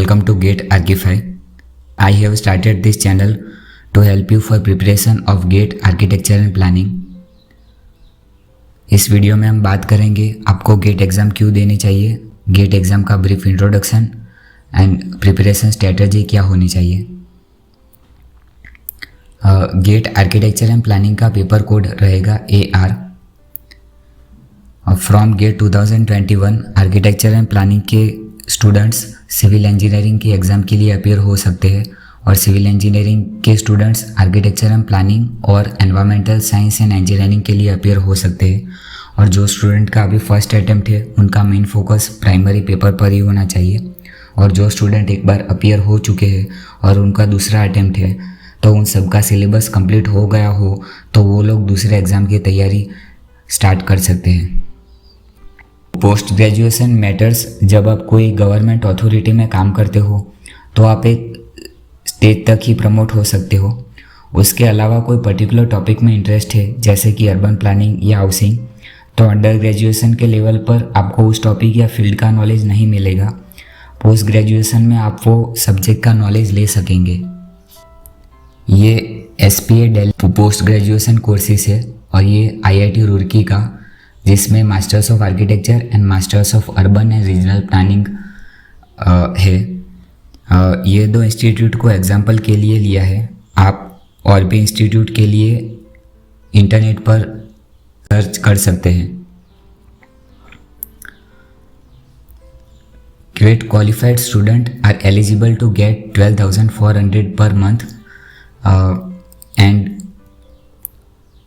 Welcome to GATE Archify. I have started this channel to help you for preparation of GATE Architecture and Planning. इस video में हम बात करेंगे आपको gate exam क्यों देनी चाहिए, गेट एग्ज़ाम का brief introduction and preparation strategy क्या होनी चाहिए। गेट आर्किटेक्चर एंड प्लानिंग का पेपर कोड रहेगा AR। From GATE 2021 architecture and planning के स्टूडेंट्स सिविल इंजीनियरिंग के एग्ज़ाम के लिए अपीयर हो सकते हैं और सिविल इंजीनियरिंग के स्टूडेंट्स आर्किटेक्चर एंड प्लानिंग और एनवायरमेंटल साइंस एंड इंजीनियरिंग के लिए अपीयर हो सकते हैं। और जो स्टूडेंट का अभी फर्स्ट अटैम्प्ट है उनका मेन फोकस प्राइमरी पेपर पर ही होना चाहिए। और जो स्टूडेंट एक बार अपीयर हो चुके हैं और उनका दूसरा अटैम्प्ट है तो उन सबका सिलेबस कंप्लीट हो गया हो तो वो लोग दूसरे एग्ज़ाम की तैयारी स्टार्ट कर सकते हैं। Post graduation matters. जब आप कोई गवर्नमेंट अथॉरिटी में काम करते हो तो आप एक स्टेज तक ही प्रमोट हो सकते हो। उसके अलावा कोई पर्टिकुलर टॉपिक में इंटरेस्ट है जैसे कि अर्बन प्लानिंग या हाउसिंग, तो अंडर ग्रेजुएशन के लेवल पर आपको उस टॉपिक या फील्ड का नॉलेज नहीं मिलेगा। पोस्ट ग्रेजुएशन में आप वो सब्जेक्ट का नॉलेज ले सकेंगे। ये SPA Delhi post graduation courses है और ये IIT रुड़की का, जिसमें masters of architecture and masters of urban and regional planning है। ये दो इंस्टीट्यूट को एग्जाम्पल के लिए लिया है। आप और भी इंस्टीट्यूट के लिए इंटरनेट पर सर्च कर सकते हैं। GATE qualified student are eligible to get 12,400 per month and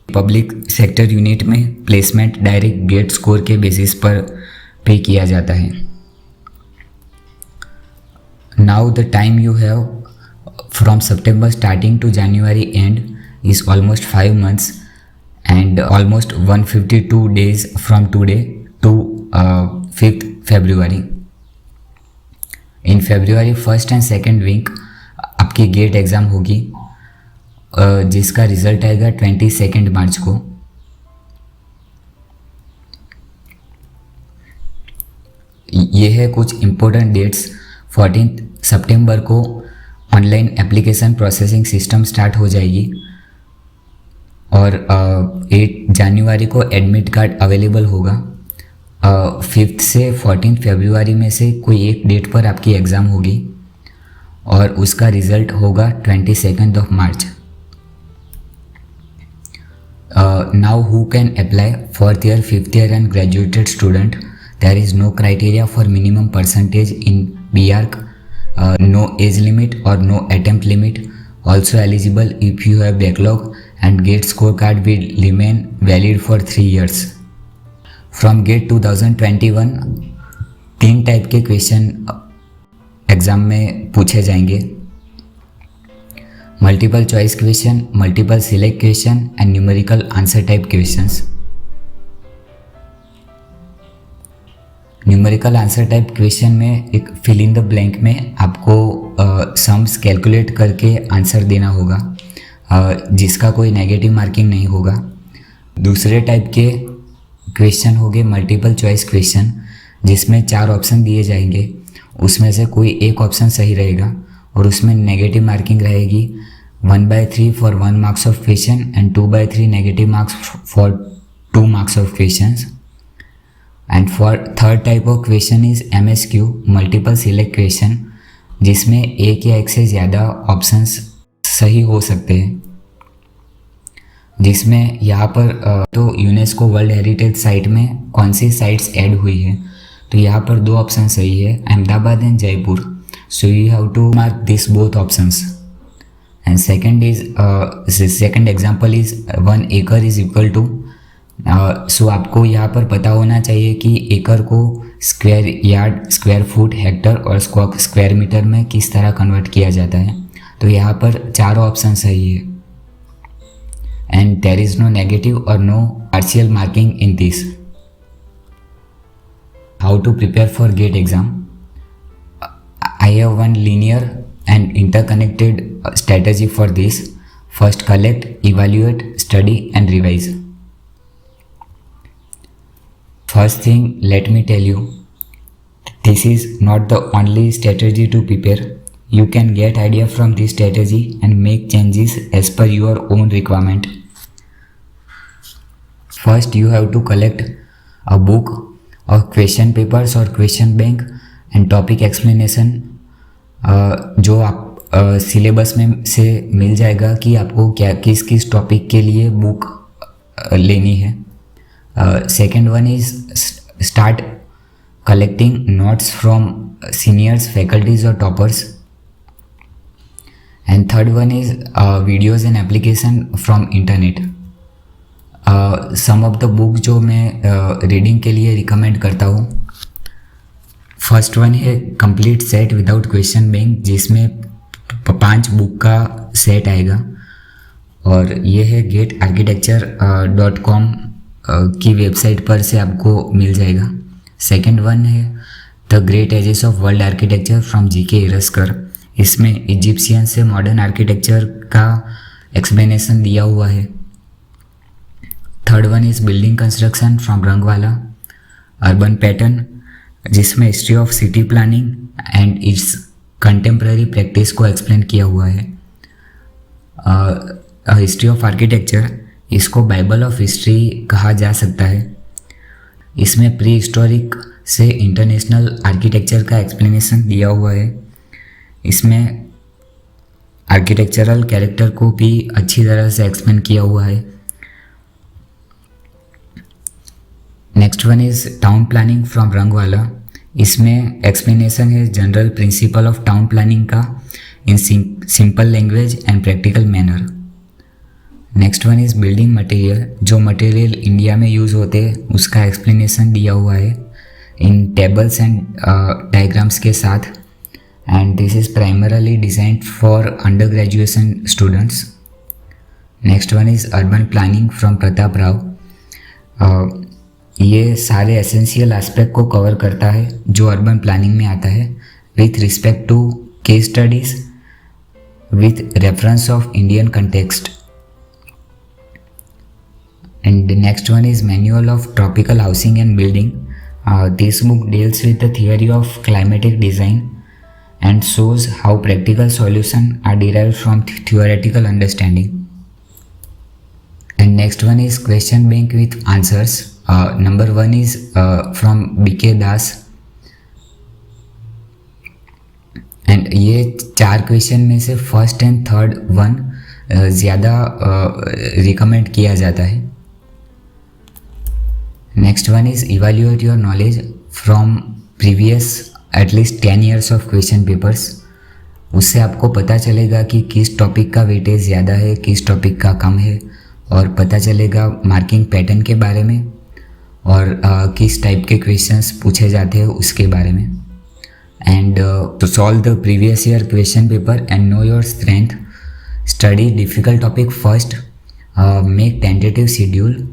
public sector unit में प्लेसमेंट डायरेक्ट गेट स्कोर के बेसिस पर पे किया जाता है। Now the time you have from September starting to January end is almost 5 months and almost 152 days from today to 5th February. In February 1st and 2nd week आपकी gate exam होगी जिसका result आएगा 22 मार्च को। ये है कुछ important dates. 14 सितंबर को online application processing system start हो जाएगी और 8 जनवरी को एडमिट कार्ड अवेलेबल होगा। 5th से 14 फरवरी में से कोई एक डेट पर आपकी एग्ज़ाम होगी और उसका रिज़ल्ट होगा 22 मार्च। Now who can apply? 4th year, 5th year and graduated student. There is no criteria for minimum percentage in BArch, no age limit or no attempt limit. Also eligible if you have backlog and GATE scorecard will remain valid for 3 years. From GATE 2021 3 type के question exam में पूछे जाएंगे। Multiple choice question, multiple select question and numerical answer type questions. Numerical answer type question में एक fill in the blank में आपको sums calculate करके answer देना होगा जिसका कोई नेगेटिव मार्किंग नहीं होगा। दूसरे टाइप के क्वेश्चन होंगे मल्टीपल चॉइस क्वेश्चन, जिसमें 4 ऑप्शन दिए जाएंगे, उसमें से कोई एक ऑप्शन सही रहेगा और उसमें नेगेटिव मार्किंग रहेगी 1/3 for 1 marks of question and 2/3 negative marks for 2 marks of questions. And for third type of question is MSQ multiple select question, जिसमें एक या एक से ज़्यादा ऑप्शंस सही हो सकते हैं। जिसमें यहाँ पर तो यूनेस्को वर्ल्ड हेरिटेज साइट में कौन सी साइट्स ऐड हुई है, तो यहाँ पर 2 ऑप्शन सही है, Ahmedabad and Jaipur. So you have to mark these both options. And second is the second example is 1 acre is equal to so आपको यहाँ पर पता होना चाहिए कि एकड़ को square yard, square foot, Hector और स्क्वायर मीटर में किस तरह कन्वर्ट किया जाता है। तो यहाँ पर 4 ऑप्शन सही है and there is no negative और no partial marking in this. How to prepare for GATE exam? I have one linear and interconnected strategy for this. First, collect, evaluate, study and revise. First thing, let me tell you This is not the only strategy to prepare. You can get idea from this strategy and make changes as per your own requirement. First, you have to collect a book or question papers or question bank and topic explanation जो आप syllabus में से मिल जाएगा कि आपको क्या किस किस टॉपिक के लिए बुक लेनी है. Second one is start collecting notes from seniors, faculties और toppers. And third one is videos and application from internet. Some of the book जो मैं रीडिंग के लिए रिकमेंड करता हूँ. फर्स्ट वन है complete set without question bank, जिसमें 5 book का सेट आएगा और ये है getarchitecture.com की वेबसाइट पर से आपको मिल जाएगा. सेकेंड वन है the great ages of world architecture from G K Hiraskar. इसमें इजिप्शियन से मॉडर्न आर्किटेक्चर का एक्सप्लेनेशन दिया हुआ है. Third one is building construction from Rangwala. Urban pattern, जिसमें history of city planning and its contemporary practice को एक्सप्लेन किया हुआ है. हिस्ट्री ऑफ आर्किटेक्चर, इसको बाइबल ऑफ हिस्ट्री कहा जा सकता है. इसमें प्री हिस्टोरिक से इंटरनेशनल आर्किटेक्चर का एक्सप्लेनेशन दिया हुआ है. इसमें आर्किटेक्चरल कैरेक्टर को भी अच्छी तरह से एक्सप्लेन किया हुआ है. Next one is town planning from Rangwala. इसमें एक्सप्लेनेशन है general principle of town planning का in simple language and practical manner. Next one is building material. जो मटेरियल इंडिया में यूज़ होते हैं उसका एक्सप्लेनेशन दिया हुआ है इन टेबल्स एंड डायग्राम्स के साथ. And this is primarily designed for under graduation students. Next one is urban planning from Pratap Rao. ये सारे एसेंशियल एस्पेक्ट को कवर करता है जो अर्बन प्लानिंग में आता है, with respect to case studies with reference of Indian context. And the next one is Manual of Tropical Housing and Building. This book deals with the theory of climatic design and shows how practical solutions are derived from theoretical understanding. And next one is Question Bank with Answers. Number 1 is from B.K. Das. And ये 4 question में से first and third one ज़्यादा recommend किया जाता है. Next one is evaluate your knowledge from previous at least 10 years of question papers. उससे आपको पता चलेगा कि किस टॉपिक का वेटेज ज़्यादा है, किस टॉपिक का कम है, और पता चलेगा मार्किंग पैटर्न के बारे में और किस टाइप के क्वेश्चंस पूछे जाते हैं उसके बारे में. And to solve the previous year question paper and know your strength, study difficult topic first, make tentative schedule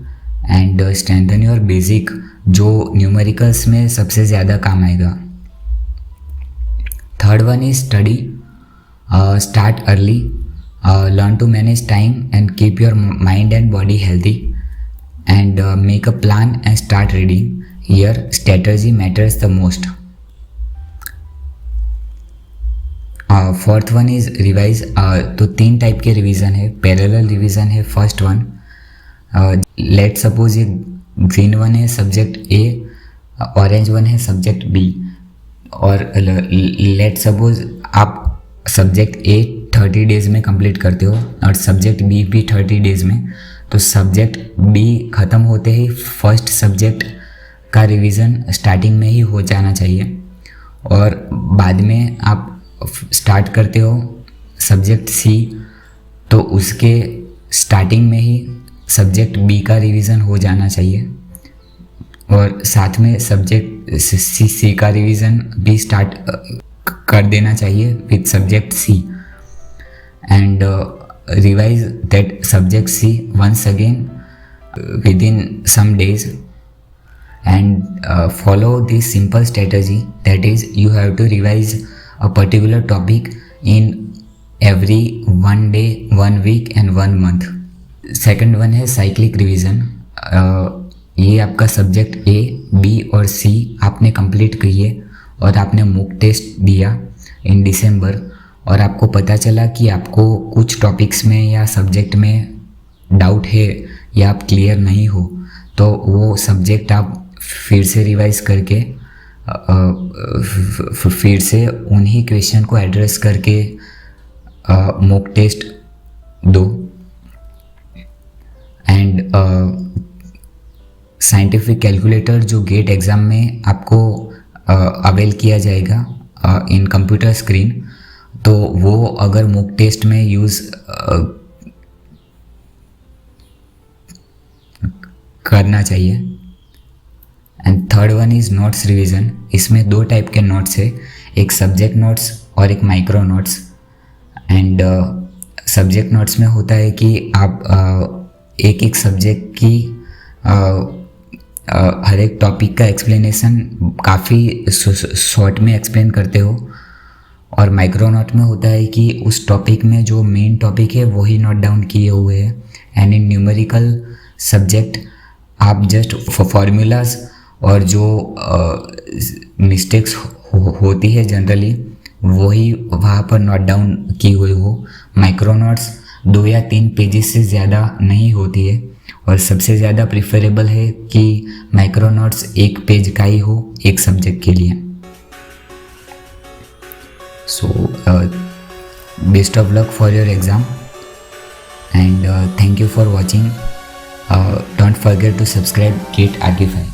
and strengthen your basic, जो न्यूमेरिकल्स में सबसे ज़्यादा काम आएगा. Third one is study, start early, learn to manage time and keep your mind and body healthy, and make a plan and start reading. Here strategy matters the most. Fourth one is revise. तो 3 type के revision है. Parallel revision है first one. Let suppose ये green one है subject ए, orange one है subject B, और let suppose आप subject ए 30 days में कंप्लीट करते हो और सब्जेक्ट बी भी 30 डेज़ में. तो सब्जेक्ट बी ख़त्म होते ही फर्स्ट सब्जेक्ट का रिवीजन स्टार्टिंग में ही हो जाना चाहिए, और बाद में आप स्टार्ट करते हो सब्जेक्ट सी तो उसके स्टार्टिंग में ही सब्जेक्ट बी का रिवीजन हो जाना चाहिए, और साथ में सब्जेक्ट सी का रिवीजन भी स्टार्ट कर देना चाहिए with subject C, and revise that subject C once again within some days, and follow this simple strategy, that is you have to revise a particular topic in every 1 day, 1 week and 1 month. Second one है cyclic revision. ये आपका subject ए, B और सी आपने complete किए और आपने mock test दिया इन दिसंबर और आपको पता चला कि आपको कुछ टॉपिक्स में या सब्जेक्ट में डाउट है या आप क्लियर नहीं हो, तो वो सब्जेक्ट आप फिर से रिवाइज करके फिर से उन्हीं क्वेश्चन को एड्रेस करके मॉक टेस्ट दो। एंड साइंटिफिक कैलकुलेटर जो गेट एग्ज़ाम में आपको अवेल किया जाएगा इन कंप्यूटर स्क्रीन, तो वो अगर मॉक टेस्ट में यूज़ करना चाहिए। And third one is notes revision. इसमें 2 टाइप के नोट्स है, एक सब्जेक्ट नोट्स और एक micro notes. And subject notes में होता है कि आप एक एक सब्जेक्ट की हर एक टॉपिक का एक्सप्लेनेशन काफ़ी शॉर्ट में एक्सप्लेन करते हो। और माइक्रो नोट में होता है कि उस टॉपिक में जो मेन टॉपिक है वही नोट डाउन किए हुए हैं। एंड इन न्यूमेरिकल सब्जेक्ट आप जस्ट फॉर्मूलाज और जो मिस्टेक्स होती है जनरली वही वहाँ पर नोट डाउन की हुई हो। माइक्रो नोट्स 2 या 3 पेजेस से ज़्यादा नहीं होती है और सबसे ज़्यादा प्रिफरेबल है कि माइक्रो नोट्स 1 पेज का ही हो एक सब्जेक्ट के लिए। So best of luck for your exam and thank you for watching. Don't forget to subscribe GATE Archify.